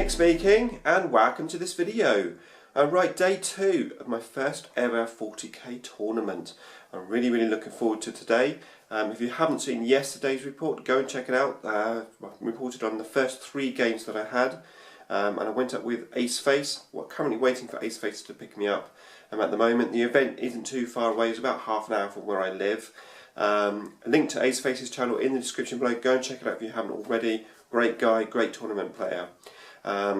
Nick speaking, and welcome to this video. Right, day 2 of my first ever 40k tournament. I'm really looking forward to today. If you haven't seen yesterday's report, go and check it out. I reported on the first 3 games that I had, and I went up with Aceface. Well, currently waiting for Aceface to pick me up. At the moment, the event isn't too far away. It's about half an hour from where I live. A link to Aceface's channel in the description below. Go and check it out if you haven't already. Great guy, great tournament player.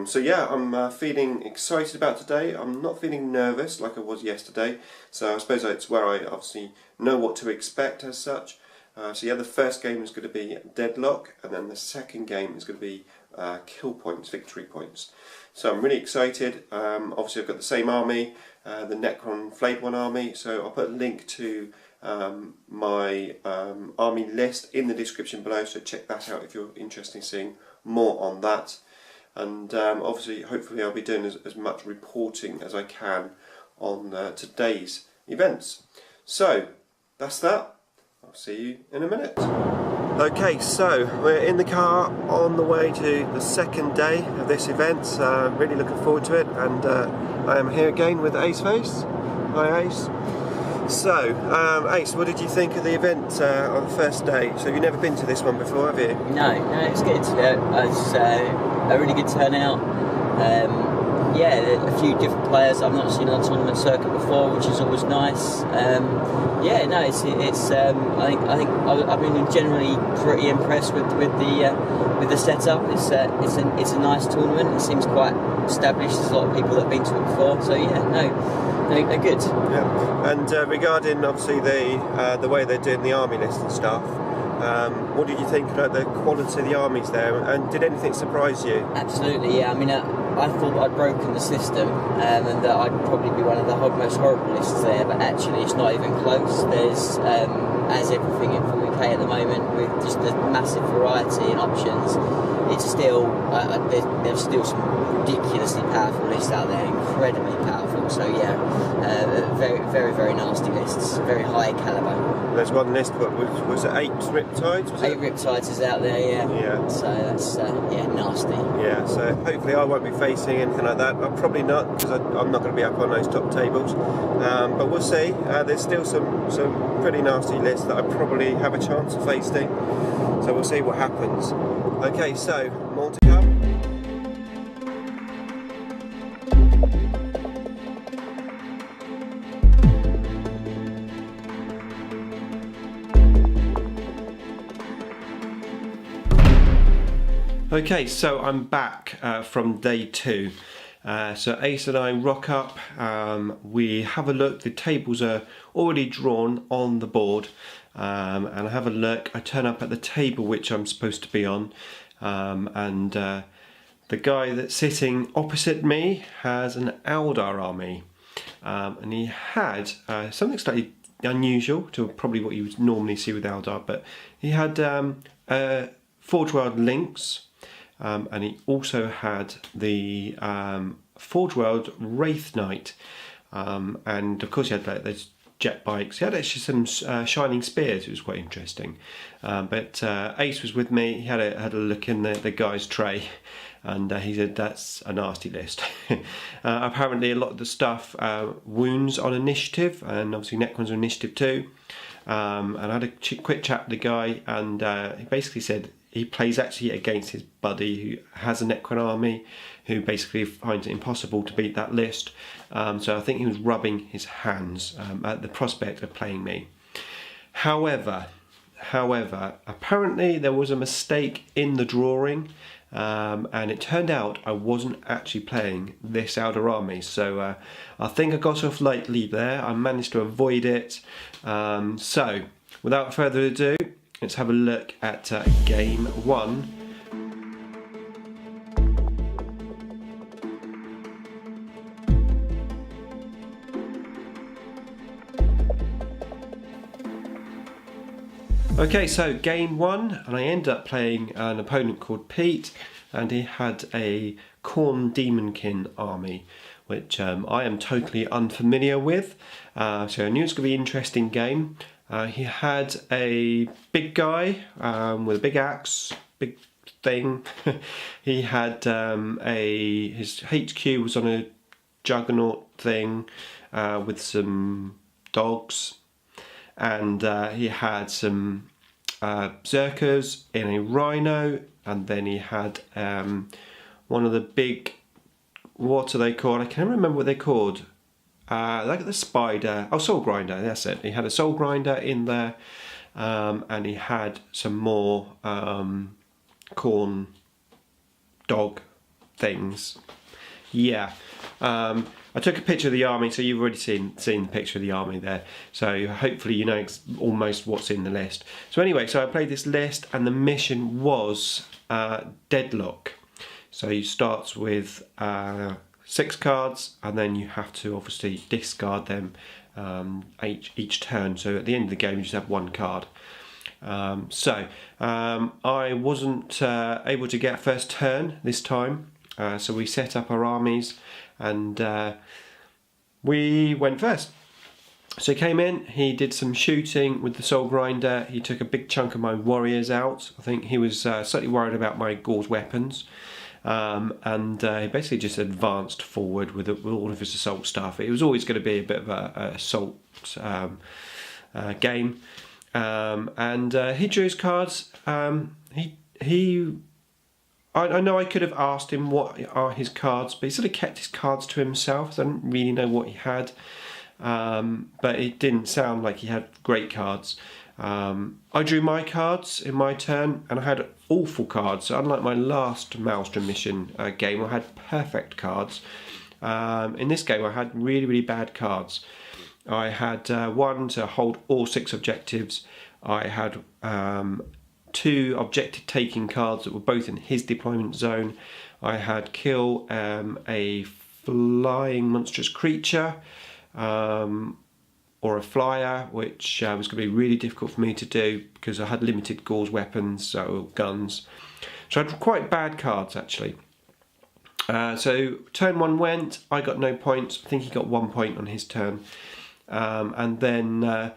So yeah, I'm feeling excited about today. I'm not feeling nervous like I was yesterday, so I suppose it's where I obviously know what to expect as such. So yeah, the first game is going to be Deadlock, and then the second game is going to be kill points, victory points. So I'm really excited. Obviously I've got the same army, the Necron Flayed One army, so I'll put a link to my army list in the description below, so check that out if you're interested in seeing more on that. And obviously, hopefully I'll be doing as much reporting as I can on today's events. So, that's that. I'll see you in a minute. Okay, so we're in the car on the way to the second day of this event. Really looking forward to it, and I am here again with Aceface. Hi Ace. So, Ace, what did you think of the event on the first day? So you've never been to this one before, have you? No, it's good. It was a really good turnout. Yeah, a few different players I've not seen on the tournament circuit before, which is always nice. Yeah, no, it's. I think I've been generally pretty impressed with the setup. It's a nice tournament. It seems quite established. There's a lot of people that have been to it before. So yeah, they're good. Yeah, and regarding obviously the way they're doing the army list and stuff, what did you think about the quality of the armies there, and did anything surprise you? Absolutely, yeah. I mean, I thought I'd broken the system and that I'd probably be one of the most horrible lists there, but actually it's not even close. There's, as everything in 40k at the moment, with just the massive variety and options, it's still, there's still some ridiculously powerful lists out there, incredibly powerful. So yeah, very nasty lists, very high calibre. There's one list, but was it 8 Riptides? Was 8 Riptides is out there, yeah. Yeah. So that's yeah, nasty. Yeah. So hopefully I won't be facing anything like that. I'm probably not, because I'm not going to be up on those top tables. But we'll see. There's still some pretty nasty lists that I probably have a chance of facing. So we'll see what happens. Okay, so more to come. Okay, so I'm back from day 2. So Ace and I rock up, we have a look, the tables are already drawn on the board, and I have a look, I turn up at the table which I'm supposed to be on, and the guy that's sitting opposite me has an Eldar army, and he had something slightly unusual to probably what you would normally see with Eldar, but he had Forge World Lynx. And he also had the Forge World Wraith Knight, and of course he had like those jet bikes. He had actually some shining spears. It was quite interesting. But Ace was with me. He had a look in the guy's tray, and he said that's a nasty list. Apparently a lot of the stuff wounds on initiative, and obviously Necrons are initiative too. And I had a quick chat with the guy, and he basically said he plays actually against his buddy who has a Necron army, who basically finds it impossible to beat that list. So I think he was rubbing his hands at the prospect of playing me. However, apparently there was a mistake in the drawing, and it turned out I wasn't actually playing this Eldar army. So I think I got off lightly there. I managed to avoid it. So without further ado, let's have a look at game 1. Okay, so game 1, and I ended up playing an opponent called Pete, and he had a Khorne Demonkin army, which I am totally unfamiliar with. So I knew it was going to be an interesting game. He had a big guy with a big axe, big thing. He had his HQ was on a juggernaut thing with some dogs, and he had some berserkers in a rhino, and then he had one of the big, what are they called? I can't remember what they're called. Like the spider, soul grinder, that's it. He had a soul grinder in there, and he had some more corn dog things. Yeah. I took a picture of the army, so you've already seen the picture of the army there. So hopefully you know almost what's in the list. So anyway, so I played this list, and the mission was deadlock. So you start with 6 cards, and then you have to obviously discard them each turn. So at the end of the game, you just have 1 card. I wasn't able to get first turn this time, so we set up our armies, and we went first. So he came in, he did some shooting with the soul grinder, he took a big chunk of my warriors out. I think he was slightly worried about my Gauls weapons, and he basically just advanced forward with all of his assault stuff. It was always going to be a bit of a assault game, and he drew his cards. I know I could have asked him what are his cards, but he sort of kept his cards to himself. So I don't really know what he had, but it didn't sound like he had great cards. I drew my cards in my turn, and I had awful cards. So unlike my last Maelstrom mission game, I had perfect cards. In this game, I had really, really bad cards. I had 1 to hold all 6 objectives. I had 2 objective taking cards that were both in his deployment zone. I had kill a flying monstrous creature, or a flyer, which was going to be really difficult for me to do because I had limited Gauls weapons, so guns. So I had quite bad cards actually. So turn 1 went, I got no points. I think he got 1 point on his turn, and then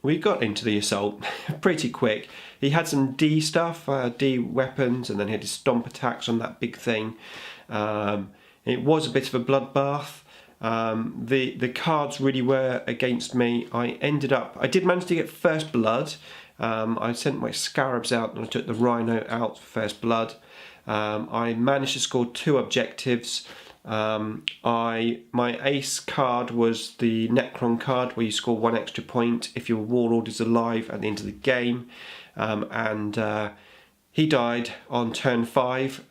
we got into the assault pretty quick. He had some D stuff, D weapons, and then he had his stomp attacks on that big thing. It was a bit of a bloodbath. The cards really were against me. I did manage to get first blood. I sent my scarabs out and I took the rhino out for first blood. I managed to score 2 objectives. My ace card was the Necron card, where you score 1 extra point if your warlord is alive at the end of the game, and he died on turn 5.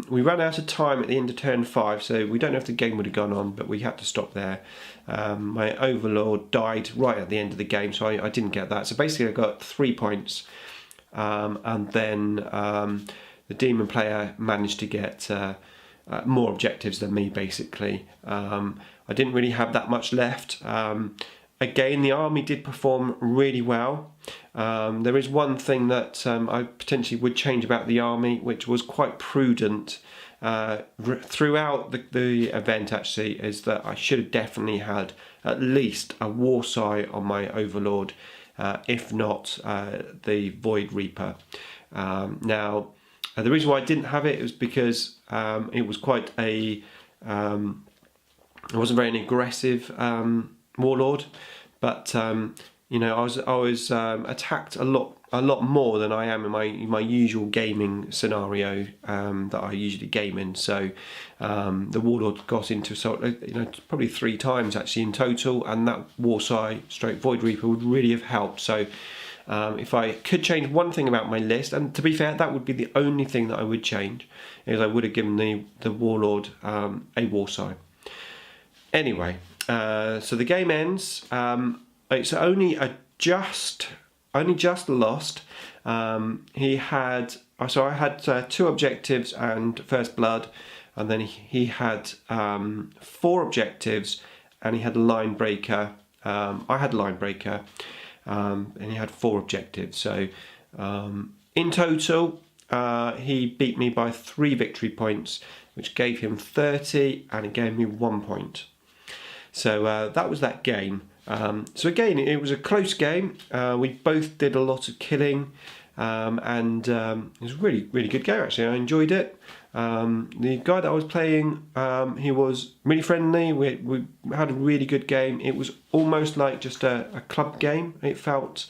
We ran out of time at the end of turn 5, so we don't know if the game would have gone on, but we had to stop there. My overlord died right at the end of the game, so I didn't get that. So basically I got 3 points, and then the demon player managed to get more objectives than me, basically. I didn't really have that much left. Again, the army did perform really well. There is one thing that I potentially would change about the army, which was quite prudent throughout the event actually, is that I should have definitely had at least a Warsigh on my overlord, if not the Void Reaper. Now, the reason why I didn't have it was because it was quite it wasn't very an aggressive warlord, but you know, I was attacked a lot more than I am in my usual gaming scenario that I usually game in. So the warlord got into assault, you know, probably 3 times actually in total, and that Warsigh / Void Reaper would really have helped. So if I could change one thing about my list, and to be fair, that would be the only thing that I would change, is I would have given the warlord a Warsigh. Anyway, so the game ends. It's only just lost. He had, so I had 2 objectives and first blood, and then he had 4 objectives, and he had a line breaker. I had a line breaker, and he had 4 objectives. So in total, he beat me by 3 victory points, which gave him 30, and it gave me 1 point. So that was that game. So again, it was a close game. We both did a lot of killing. it was a really, really good game actually. I enjoyed it. The guy that I was playing, he was really friendly. We had a really good game. It was almost like just a club game. It felt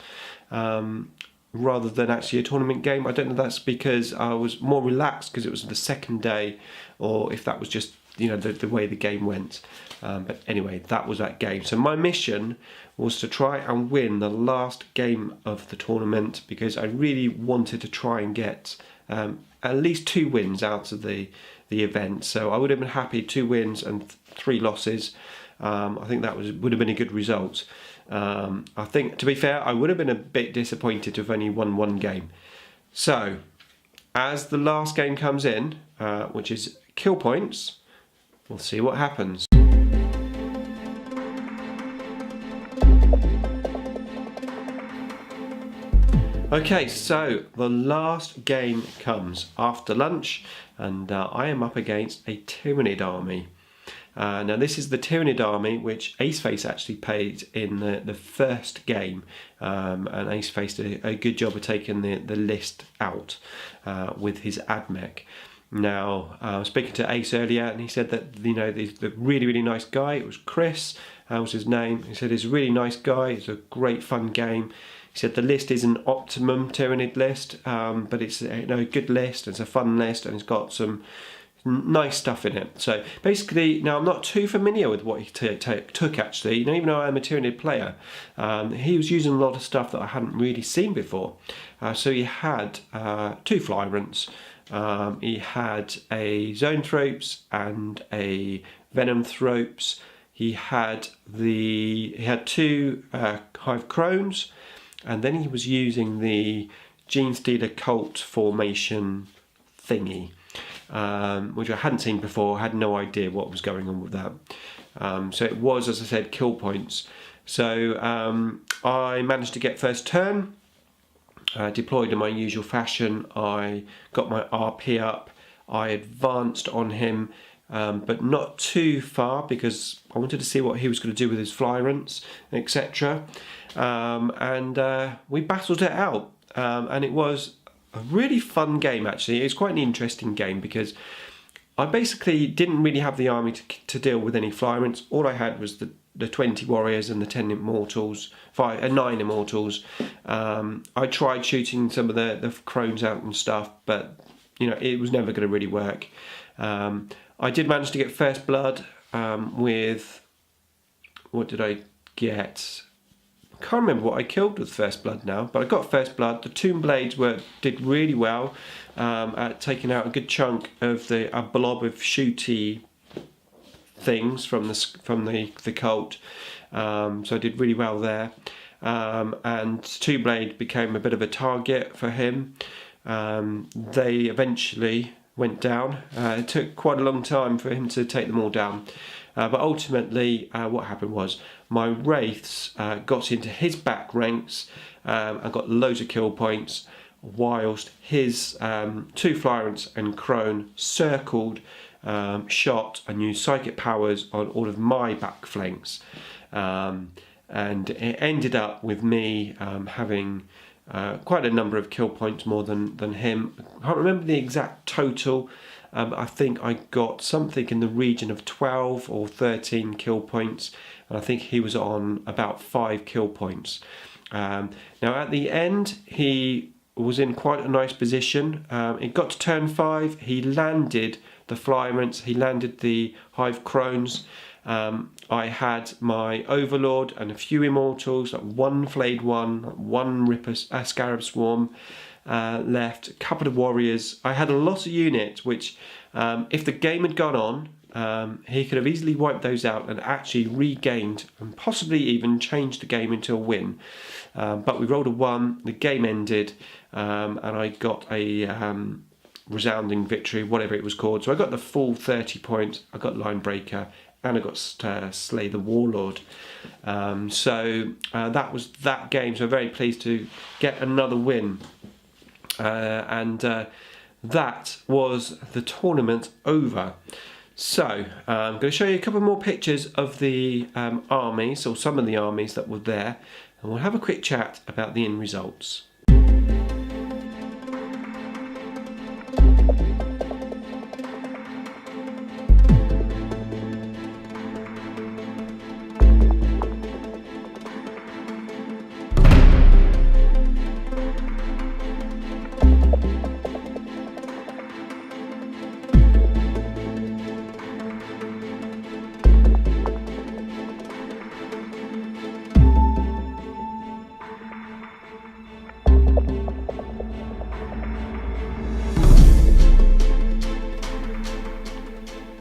rather than actually a tournament game. I don't know if that's because I was more relaxed because it was the second day, or if that was just, you know, the way the game went. But anyway, that was that game. So my mission was to try and win the last game of the tournament, because I really wanted to try and get at least 2 wins out of the event. So I would have been happy 2 wins and 3 losses. I think that would have been a good result. I think, to be fair, I would have been a bit disappointed to have only won 1 game. So as the last game comes in, which is kill points, we'll see what happens. Okay, so the last game comes after lunch, and I am up against a Tyranid army. Now this is the Tyranid army which Aceface actually played in the first game, and Aceface did a good job of taking the list out with his AdMech. Now, I was speaking to Ace earlier, and he said that, you know, the really, really nice guy, it was Chris, was his name. He said he's a really nice guy, it's a great fun game. He said the list is an optimum Tyranid list, but it's, you know, a good list, it's a fun list, and it's got some nice stuff in it. So basically, now I'm not too familiar with what he took actually, you know, even though I'm a Tyranid player. He was using a lot of stuff that I hadn't really seen before. So he had 2 Flyrants, he had a Zoanthropes and a Venomthropes. He had 2 Hive Crones, and then he was using the Genestealer Cult formation thingy, which I hadn't seen before. I had no idea what was going on with that. So it was, as I said, kill points. So I managed to get first turn, deployed in my usual fashion. I got my RP up, I advanced on him, but not too far, because I wanted to see what he was going to do with his Flyrants, etc. And we battled it out, and it was a really fun game actually. It was quite an interesting game because I basically didn't really have the army to deal with any Flyrants. All I had was the 20 warriors and the 10 immortals, 9 immortals. I tried shooting some of the crones out and stuff, but you know, it was never going to really work. I did manage to get first blood with, what did I get? I can't remember what I killed with first blood now, but I got first blood. The Tomb Blades did really well at taking out a good chunk of a blob of shooty things from the cult. So I did really well there, and Tomb Blade became a bit of a target for him. They eventually went down. It took quite a long time for him to take them all down. But ultimately, what happened was my Wraiths got into his back ranks and got loads of kill points, whilst his 2 Flyrants and Crone circled, shot and used psychic powers on all of my back flanks. And it ended up with me having quite a number of kill points more than him. I can't remember the exact total. I think I got something in the region of 12 or 13 kill points, and I think he was on about 5 kill points. Now at the end, he was in quite a nice position. It got to turn 5, he landed the Flyrants, he landed the Hive Crones. I had my Overlord and a few Immortals, like 1 Flayed One, 1 Ripper Scarab Swarm left, a couple of Warriors. I had a lot of units which, if the game had gone on, he could have easily wiped those out and actually regained and possibly even changed the game into a win. But we rolled a 1, the game ended, and I got a resounding victory, whatever it was called. So I got the full 30 points, I got Line Breaker, and I got Slay the Warlord. So that was that game, so I'm very pleased to get another win. And that was the tournament over. So I'm going to show you a couple more pictures of the armies, or some of the armies that were there, and we'll have a quick chat about the end results.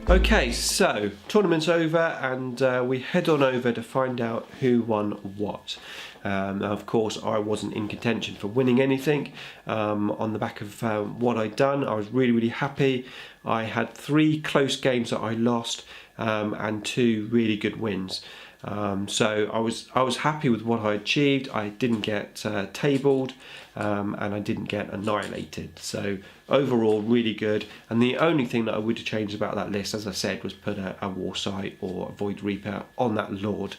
Okay, so tournament's over, and we head on over to find out who won what. Of course, I wasn't in contention for winning anything. On the back of what I'd done, I was really happy. I had 3 close games that I lost, and 2 really good wins. So I was happy with what I achieved. I didn't get tabled, and I didn't get annihilated. So overall, really good. And the only thing that I would have changed about that list, as I said, was put a War Sight or a Void Reaper on that Lord,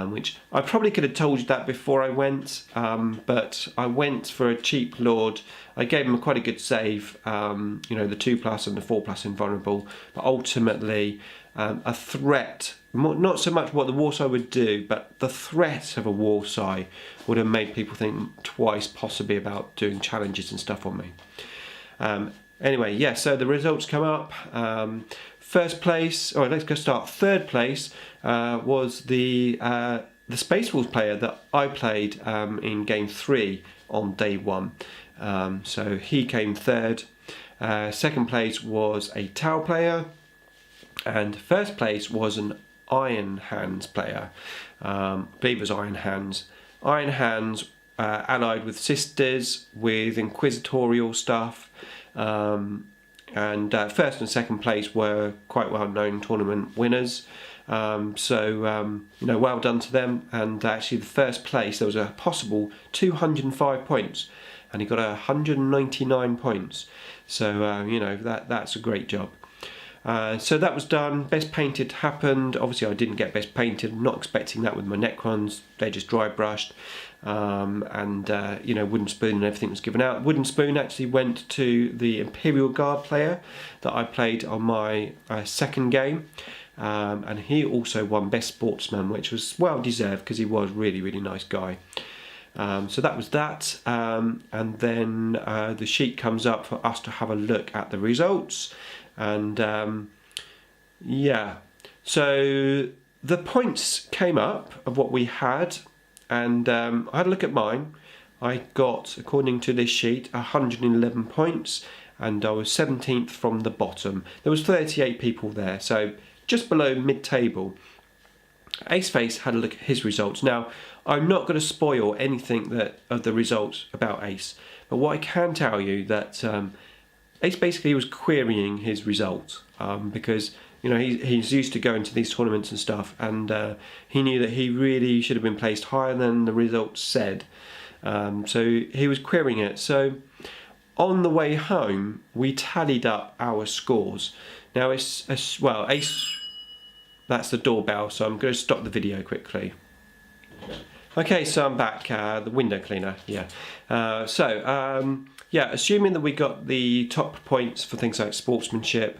which I probably could have told you that before I went, but I went for a cheap Lord. I gave him quite a good save, you know, the 2+ and the 4+ invulnerable, but ultimately a threat, not so much what the Warsight would do, but the threat of a Warsight would have made people think twice possibly about doing challenges and stuff on me. Anyway, yeah, so the results come up. First place, or let's go start. Third place was the Space Wolves player that I played in game 3 on day 1. So he came third. Second place was a Tau player, and first place was an Iron Hands player. I believe it was Iron Hands. Iron Hands allied with Sisters, with Inquisitorial stuff, and first and second place were quite well known tournament winners. So you know, well done to them. And actually the first place, there was a possible 205 points, and he got 199 points. So you know, that's a great job. So that was done. Best painted happened. Obviously I didn't get best painted. I'm not expecting that with my Necrons. They're just dry brushed. And you know, Wooden Spoon and everything was given out. Wooden Spoon actually went to the Imperial Guard player that I played on my second game. And he also won Best Sportsman, which was well deserved because he was really nice guy. So that was that. And then the sheet comes up for us to have a look at the results. And yeah, so the points came up of what we had, and I had a look at mine. I got, according to this sheet, 111 points, and I was 17th from the bottom. There was 38 people there, so just below mid-table. Aceface had a look at his results. Now, I'm not going to spoil anything of the results about Ace, but what I can tell you that Ace basically was querying his results because, you know, he's used to going to these tournaments and stuff, and he knew that he really should have been placed higher than the results said. So he was querying it. So on the way home, we tallied up our scores. Now well, Ace, that's the doorbell, so I'm going to stop the video quickly. Okay, so I'm back, the window cleaner, yeah. Yeah, assuming that we got the top points for things like sportsmanship,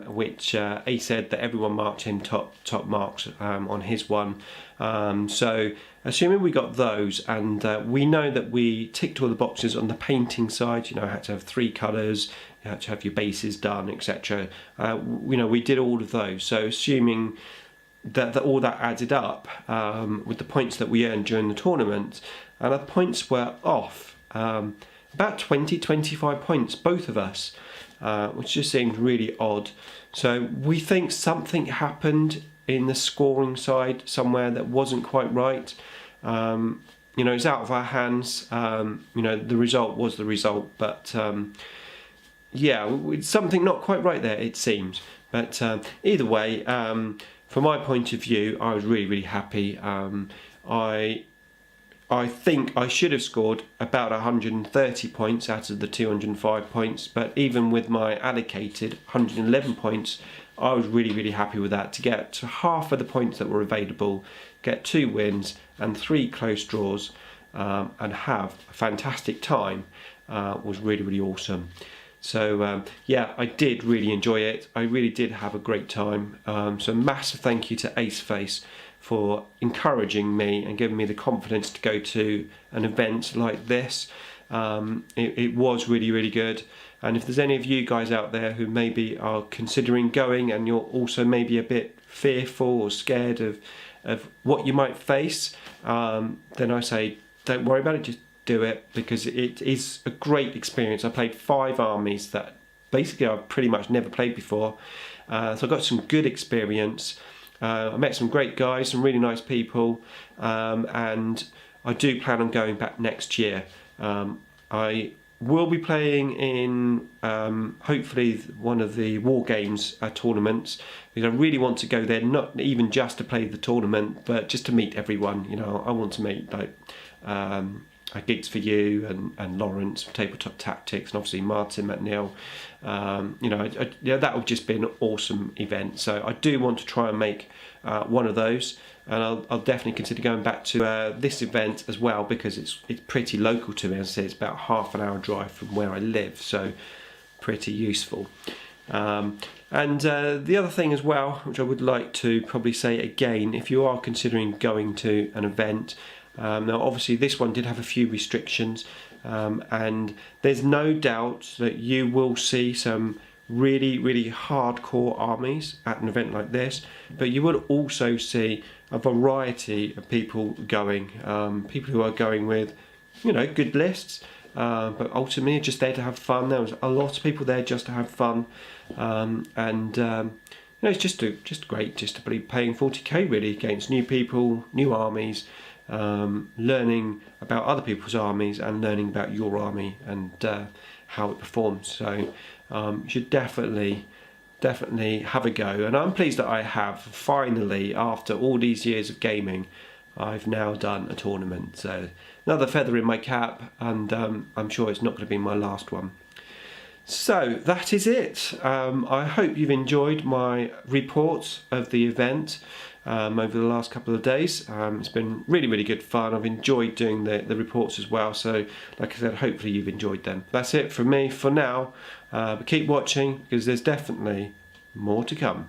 which Ace said that everyone marked him top marks on his one. So assuming we got those, and we know that we ticked all the boxes on the painting side, you know, had to have 3 colours, you had to have your bases done, etc. You know, we did all of those. So assuming that all that added up with the points that we earned during the tournament, and our points were off about 20-25 points, both of us, which just seemed really odd. So we think something happened in the scoring side somewhere that wasn't quite right. You know, it's out of our hands. You know, the result was the result, but yeah, it's something not quite right there, it seems. But either way, from my point of view, I was really happy. I think I should have scored about 130 points out of the 205 points, but even with my allocated 111 points, I was really happy with that. To get to half of the points that were available, get 2 wins and 3 close draws, and have a fantastic time was really awesome. So yeah, I did really enjoy it. I really did have a great time. So massive thank you to Aceface for encouraging me and giving me the confidence to go to an event like this. It was really good. And if there's any of you guys out there who maybe are considering going, and you're also maybe a bit fearful or scared of what you might face, then I say don't worry about it, just do it, because it is a great experience. I played 5 armies that basically I've pretty much never played before. So I got some good experience. I met some great guys, some really nice people, and I do plan on going back next year. I will be playing in hopefully one of the WarGames tournaments, because I really want to go there, not even just to play the tournament, but just to meet everyone. You know, I want to meet like Gigs for You and Lawrence from Tabletop Tactics, and obviously Martin McNeil. You know, that would just be an awesome event. So I do want to try and make one of those, and I'll definitely consider going back to this event as well, because it's pretty local to me. As I say, it's about half an hour drive from where I live, so pretty useful. And the other thing as well, which I would like to probably say again, if you are considering going to an event, now obviously this one did have a few restrictions, and there's no doubt that you will see some really hardcore armies at an event like this, but you will also see a variety of people going, people who are going with, you know, good lists, but ultimately just there to have fun. There was a lot of people there just to have fun, and you know, it's just great just to be paying 40k really against new people, new armies, learning about other people's armies and learning about your army and how it performs. So you should definitely have a go, and I'm pleased that I have finally, after all these years of gaming, I've now done a tournament. So another feather in my cap, and I'm sure it's not going to be my last one. So that is it. I hope you've enjoyed my reports of the event over the last couple of days. It's been really good fun. I've enjoyed doing the reports as well, so like I said, hopefully you've enjoyed them. That's it from me for now, but keep watching, because there's definitely more to come.